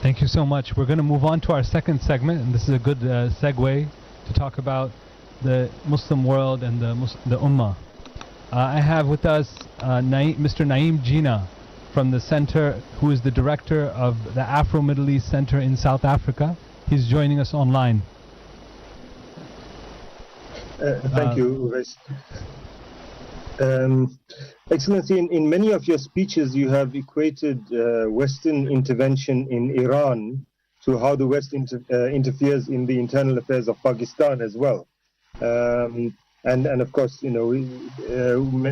Thank you so much. We're going to move on to our second segment, and this is a good segue to talk about the Muslim world and the Ummah. I have with us Mr. Naeem Jinnah from the center, who is the director of the Afro-Middle East Center in South Africa. He's joining us online. Thank you, Uwais. Excellency, in many of your speeches you have equated Western intervention in Iran to how the West interferes in the internal affairs of Pakistan as well. And of course, you know,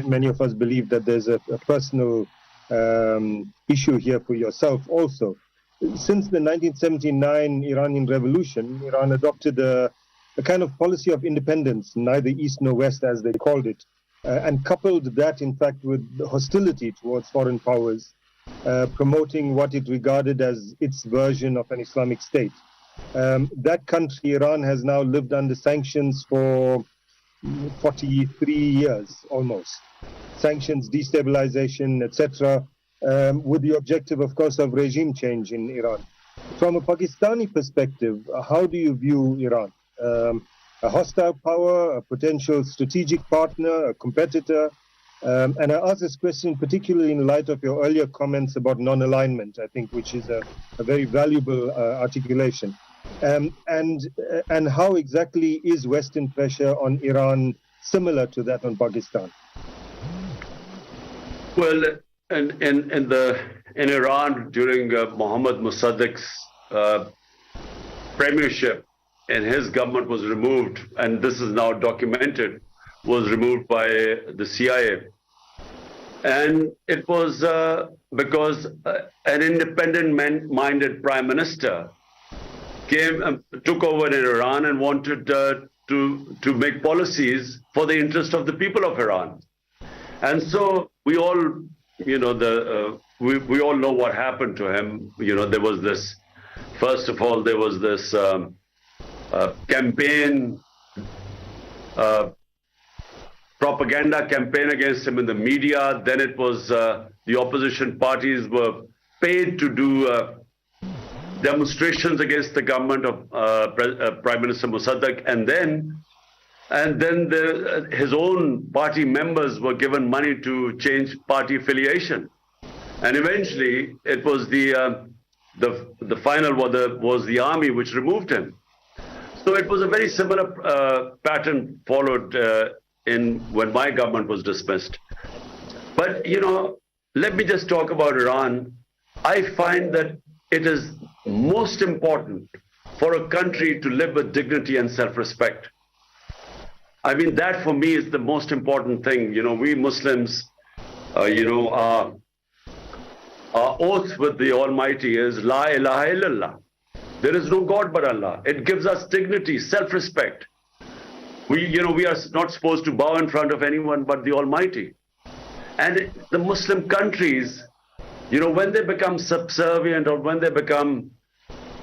many of us believe that there's a personal issue here for yourself also. Since the 1979 Iranian Revolution, Iran adopted a kind of policy of independence, neither East nor West as they called it, and coupled that in fact with hostility towards foreign powers, promoting what it regarded as its version of an Islamic state. That country, Iran, has now lived under sanctions for 43 years almost. Sanctions, destabilization, etc., with the objective, of course, of regime change in Iran. From a Pakistani perspective, how do you view Iran? A hostile power, a potential strategic partner, a competitor? And I ask this question particularly in light of your earlier comments about non-alignment, I think, which is a very valuable articulation. And how exactly is Western pressure on Iran similar to that on Pakistan? Well, in Iran during Mohammad Mossadegh's premiership, and his government was removed, and this is now documented, was removed by the CIA. And it was because an independent-minded prime minister took over in Iran and wanted to make policies for the interest of the people of Iran. And so we all, you know, we all know what happened to him. You know, there was this, first of all, there was this campaign, propaganda campaign against him in the media. Then it was the opposition parties were paid to do demonstrations against the government of Prime Minister Mossadegh, and then his own party members were given money to change party affiliation, and eventually it was the final was the army which removed him. So it was a very similar pattern followed when my government was dismissed. But you know, let me just talk about Iran. I find that it is most important for a country to live with dignity and self-respect. I mean, that for me is the most important thing. You know, we Muslims, you know, our oath with the Almighty is La ilaha illallah. There is no God but Allah. It gives us dignity, self-respect. We are not supposed to bow in front of anyone but the Almighty. And the Muslim countries, you know, when they become subservient or when they become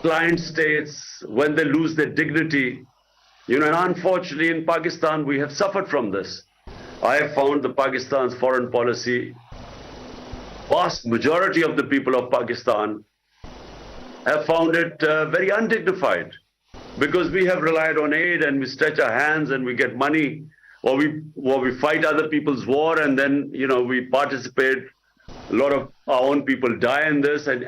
client states, when they lose their dignity, you know, and unfortunately in Pakistan we have suffered from this. I have found the Pakistan's foreign policy, vast majority of the people of Pakistan have found it very undignified, because we have relied on aid and we stretch our hands and we get money, or we fight other people's war, and then, you know, we participate. A lot of our own people die in this, and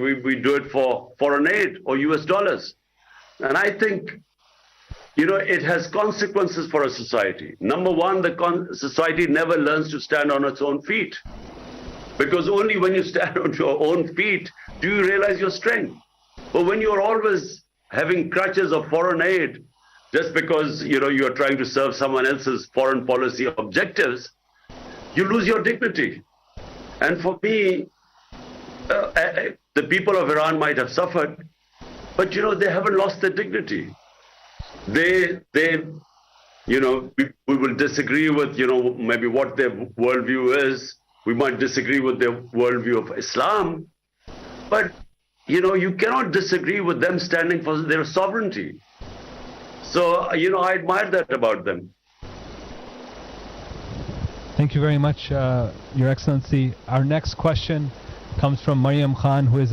we do it for foreign aid or US dollars. And I think, you know, it has consequences for a society. Number one, the society never learns to stand on its own feet, because only when you stand on your own feet do you realize your strength. But when you're always having crutches of foreign aid, just because, you know, you're trying to serve someone else's foreign policy objectives, you lose your dignity. And for me, the people of Iran might have suffered, but, you know, they haven't lost their dignity. They you know, we will disagree with, you know, maybe what their worldview is. We might disagree with their worldview of Islam, but, you know, you cannot disagree with them standing for their sovereignty. So, you know, I admire that about them. Thank you very much, Your Excellency. Our next question comes from Imran Khan, who is